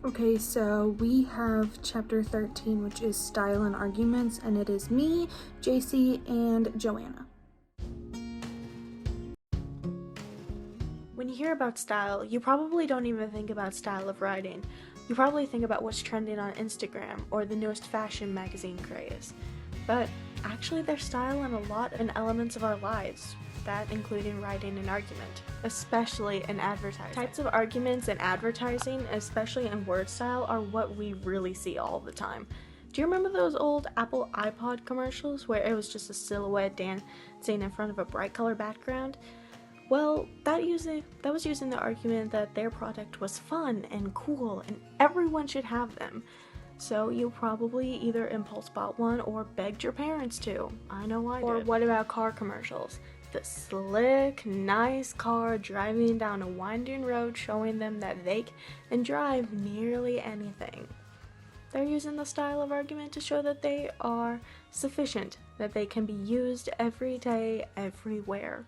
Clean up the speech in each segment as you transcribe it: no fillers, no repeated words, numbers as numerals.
Okay, so we have chapter 13, which is style and arguments, and it is me, JC, and Joanna. When you hear about style, you probably don't even think about style of writing. You probably think about what's trending on Instagram or the newest fashion magazine craze. But actually there's style in a lot of elements of our lives, that including writing and argument, especially in advertising. Types of arguments in advertising, especially in word style, are what we really see all the time. Do you remember those old Apple iPod commercials where it was just a silhouette dancing in front of a bright color background? Well, that was using the argument that their product was fun and cool and everyone should have them. So you probably either impulse bought one or begged your parents to. I know I did. Or what about car commercials? The slick, nice car driving down a winding road showing them that they can drive nearly anything. They're using the style of argument to show that they are sufficient, that they can be used every day, everywhere.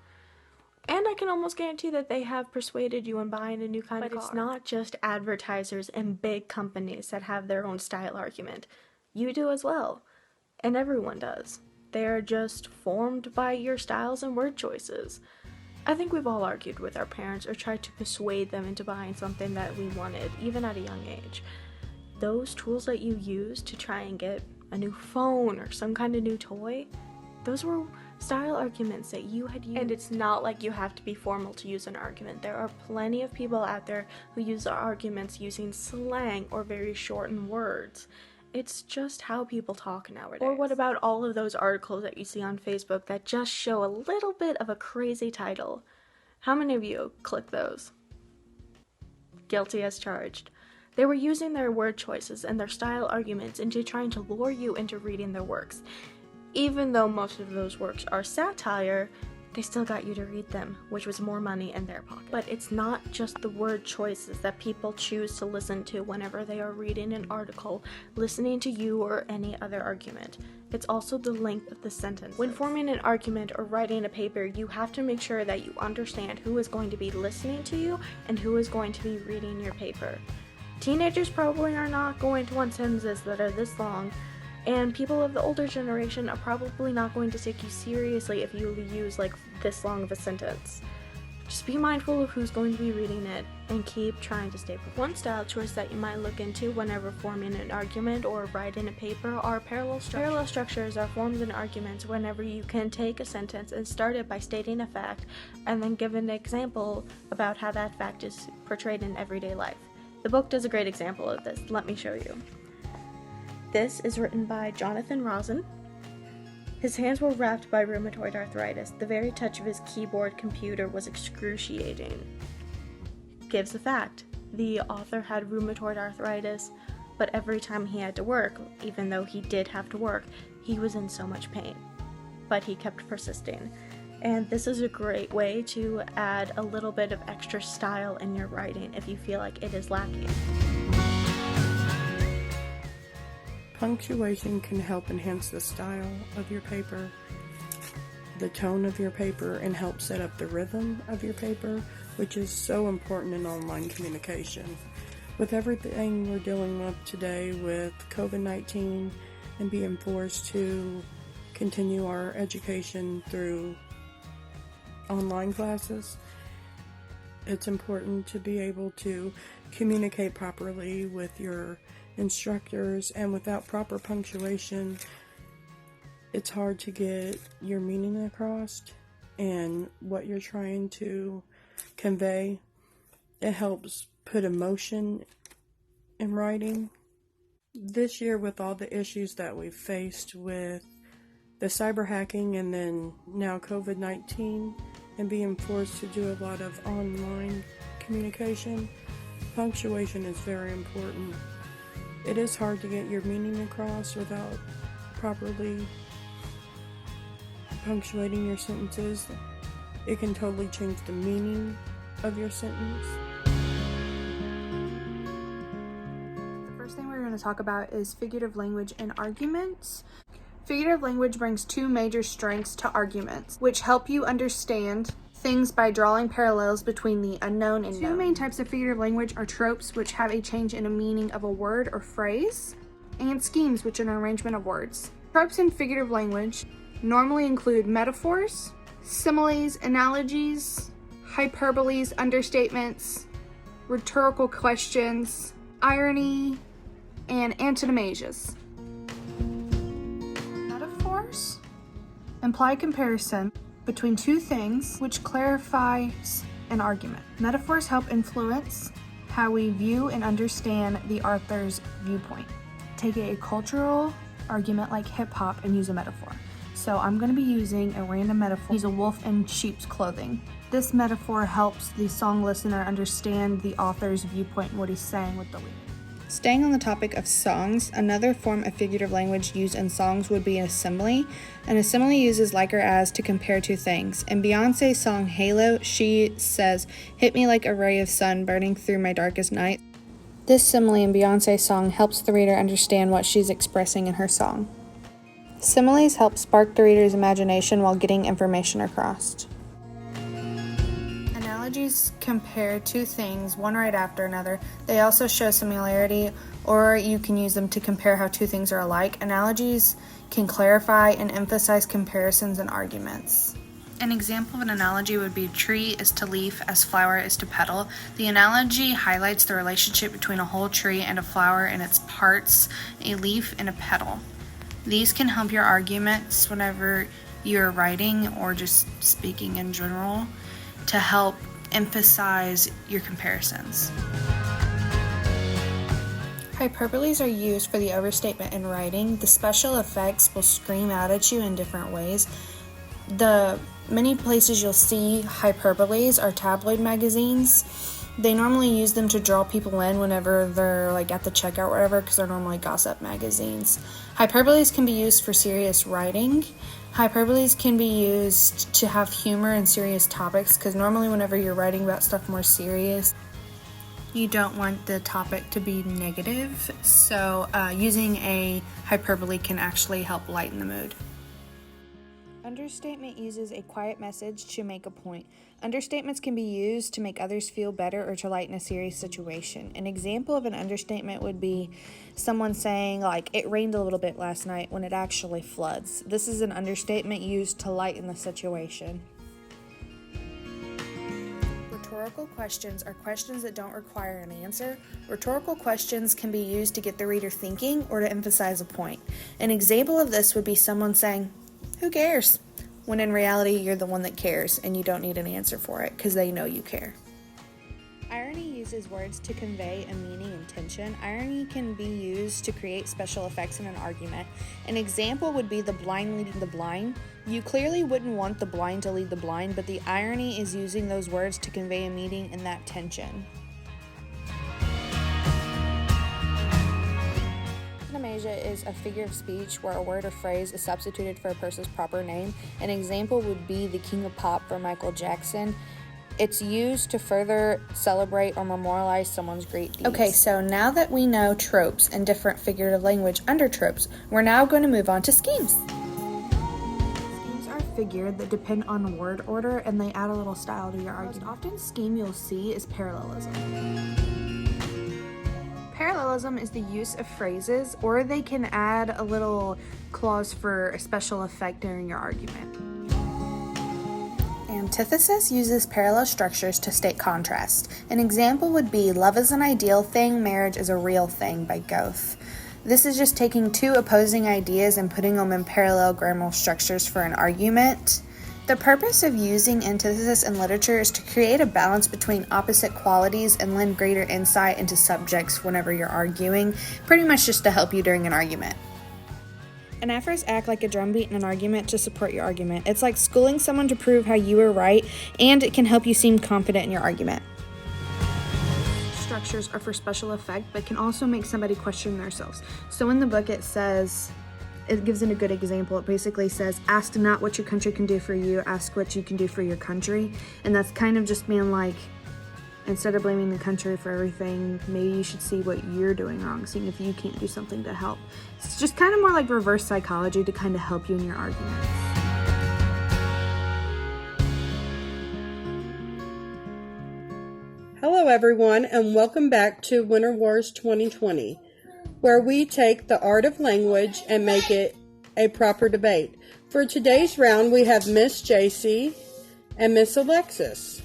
And I can almost guarantee that they have persuaded you in buying a new kind of car. But it's not just advertisers and big companies that have their own style argument. You do as well. And everyone does. They are just formed by your styles and word choices. I think we've all argued with our parents or tried to persuade them into buying something that we wanted, even at a young age. Those tools that you use to try and get a new phone or some kind of new toy, those were style arguments that you had used. And it's not like you have to be formal to use an argument. There are plenty of people out there who use their arguments using slang or very shortened words. It's just how people talk nowadays. Or what about all of those articles that you see on Facebook that just show a little bit of a crazy title? How many of you click those? Guilty as charged. They were using their word choices and their style arguments into trying to lure you into reading their works. Even though most of those works are satire, they still got you to read them, which was more money in their pocket. But it's not just the word choices that people choose to listen to whenever they are reading an article, listening to you or any other argument. It's also the length of the sentence. When forming an argument or writing a paper, you have to make sure that you understand who is going to be listening to you and who is going to be reading your paper. Teenagers probably are not going to want sentences that are this long, and people of the older generation are probably not going to take you seriously if you use like this long of a sentence. Just be mindful of who's going to be reading it and keep trying to stay professional. One style choice that you might look into whenever forming an argument or writing a paper are parallel structures. Parallel structures are forms and arguments whenever you can take a sentence and start it by stating a fact and then give an example about how that fact is portrayed in everyday life. The book does a great example of this. Let me show you. This is written by Jonathan Rosen. His hands were wrapped by rheumatoid arthritis. The very touch of his keyboard computer was excruciating. Gives a fact. The author had rheumatoid arthritis, but every time he had to work, even though he did have to work, he was in so much pain. But he kept persisting. And this is a great way to add a little bit of extra style in your writing if you feel like it is lacking. Punctuation can help enhance the style of your paper, the tone of your paper, and help set up the rhythm of your paper, which is so important in online communication. With everything we're dealing with today with COVID-19 and being forced to continue our education through online classes, it's important to be able to communicate properly with your instructors, and without proper punctuation, it's hard to get your meaning across and what you're trying to convey. It helps put emotion in writing. This year, with all the issues that we've faced with the cyber hacking and then now COVID-19 and being forced to do a lot of online communication, punctuation is very important. It is hard to get your meaning across without properly punctuating your sentences. It can totally change the meaning of your sentence. The first thing we're going to talk about is figurative language and arguments. Figurative language brings two major strengths to arguments, which help you understand things by drawing parallels between the unknown and known. Two main types of figurative language are tropes, which have a change in a meaning of a word or phrase, and schemes, which are an arrangement of words. Tropes in figurative language normally include metaphors, similes, analogies, hyperboles, understatements, rhetorical questions, irony, and antinomasias. Metaphors imply comparison between two things, which clarifies an argument. Metaphors help influence how we view and understand the author's viewpoint. Take a cultural argument like hip-hop and use a metaphor. So I'm going to be using a random metaphor. Use a wolf in sheep's clothing. This metaphor helps the song listener understand the author's viewpoint and what he's saying with the lyric. Staying on the topic of songs, another form of figurative language used in songs would be a simile. And a simile uses like or as to compare two things. In Beyonce's song Halo, she says, "Hit me like a ray of sun burning through my darkest night." This simile in Beyonce's song helps the reader understand what she's expressing in her song. Similes help spark the reader's imagination while getting information across. Analogies compare two things, one right after another. They also show similarity, or you can use them to compare how two things are alike. Analogies can clarify and emphasize comparisons and arguments. An example of an analogy would be tree is to leaf as flower is to petal. The analogy highlights the relationship between a whole tree and a flower and its parts, a leaf and a petal. These can help your arguments whenever you're writing or just speaking in general to help emphasize your comparisons. Hyperboles are used for the overstatement in writing. The special effects will scream out at you in different ways. The many places you'll see hyperboles are tabloid magazines. They normally use them to draw people in whenever they're like at the checkout or whatever, because they're normally gossip magazines. Hyperboles can be used for serious writing. Hyperboles can be used to have humor and serious topics, because normally whenever you're writing about stuff more serious, you don't want the topic to be negative. So using a hyperbole can actually help lighten the mood. Understatement uses a quiet message to make a point. Understatements can be used to make others feel better or to lighten a serious situation. An example of an understatement would be someone saying, like, "It rained a little bit last night," when it actually floods. This is an understatement used to lighten the situation. Rhetorical questions are questions that don't require an answer. Rhetorical questions can be used to get the reader thinking or to emphasize a point. An example of this would be someone saying, "Who cares?" when in reality you're the one that cares and you don't need an answer for it because they know you care. Irony uses words to convey a meaning and tension. Irony can be used to create special effects in an argument. An example would be the blind leading the blind. You clearly wouldn't want the blind to lead the blind, but the irony is using those words to convey a meaning and that tension. Antinomia is a figure of speech where a word or phrase is substituted for a person's proper name. An example would be the King of Pop for Michael Jackson. It's used to further celebrate or memorialize someone's great deeds. Okay, so now that we know tropes and different figurative language under tropes, we're now going to move on to schemes. Schemes are figured that depend on word order and they add a little style to your argument. The most often scheme you'll see is parallelism. Parallelism is the use of phrases, or they can add a little clause for a special effect during your argument. Antithesis uses parallel structures to state contrast. An example would be "Love is an ideal thing, marriage is a real thing" by Goethe. This is just taking two opposing ideas and putting them in parallel grammatical structures for an argument. The purpose of using antithesis in literature is to create a balance between opposite qualities and lend greater insight into subjects whenever you're arguing, pretty much just to help you during an argument. Anaphors act like a drumbeat in an argument to support your argument. It's like schooling someone to prove how you were right, and it can help you seem confident in your argument. Structures are for special effect, but can also make somebody question themselves. So in the book it gives it a good example. It basically says, "Ask not what your country can do for you, ask what you can do for your country." And that's kind of just being like, instead of blaming the country for everything, maybe you should see what you're doing wrong, seeing if you can't do something to help. It's just kind of more like reverse psychology to kind of help you in your arguments. everyone, and welcome back to Winter Wars 2020, where we take the art of language and make it a proper debate. For today's round, we have Miss JC and Miss Alexis.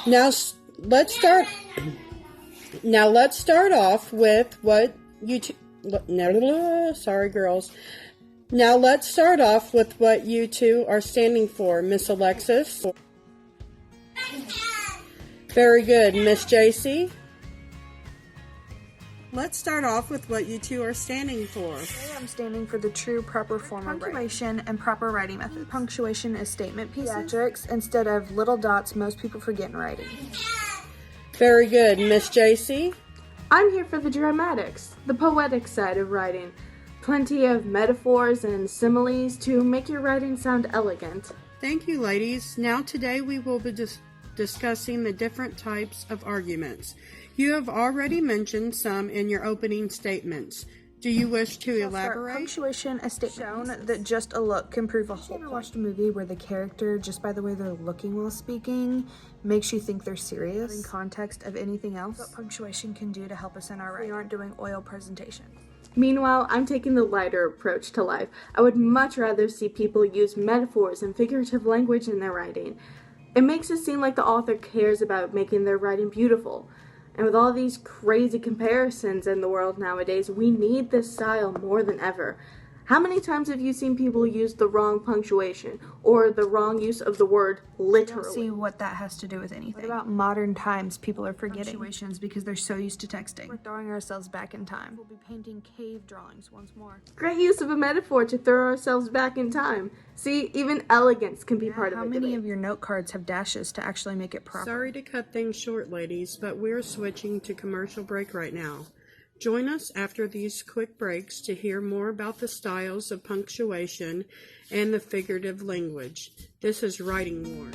Now let's start off with what you two. Sorry, girls. Now let's start off with what you two are standing for, Miss Alexis. Very good, Miss JC. Let's start off with what you two are standing for. Today I'm standing for the true proper form of punctuation and proper writing method. Punctuation is statement pieces, theatrics, instead of little dots most people forget in writing. Very good, Miss JC. I'm here for the dramatics, the poetic side of writing. Plenty of metaphors and similes to make your writing sound elegant. Thank you, ladies. Now today we will be discussing the different types of arguments. You have already mentioned some in your opening statements. Do you wish to elaborate? Punctuation, a statement shown that just a look can prove a whole. Have you ever watched a movie where the character, just by the way they're looking while speaking, makes you think they're serious in context of anything else? What punctuation can do to help us in our writing. We aren't doing oil presentation. Meanwhile, I'm taking the lighter approach to life. I would much rather see people use metaphors and figurative language in their writing. It makes it seem like the author cares about making their writing beautiful. And with all these crazy comparisons in the world nowadays, we need this style more than ever. How many times have you seen people use the wrong punctuation or the wrong use of the word literally? I don't see what that has to do with anything. What about modern times? People are forgetting punctuations because they're so used to texting. We're throwing ourselves back in time. We'll be painting cave drawings once more. Great use of a metaphor to throw ourselves back in time. See, even elegance can be part of it. How many of your note cards have dashes to actually make it proper? Sorry to cut things short, ladies, but we're switching to commercial break right now. Join us after these quick breaks to hear more about the styles of punctuation and the figurative language. This is Writing Wars.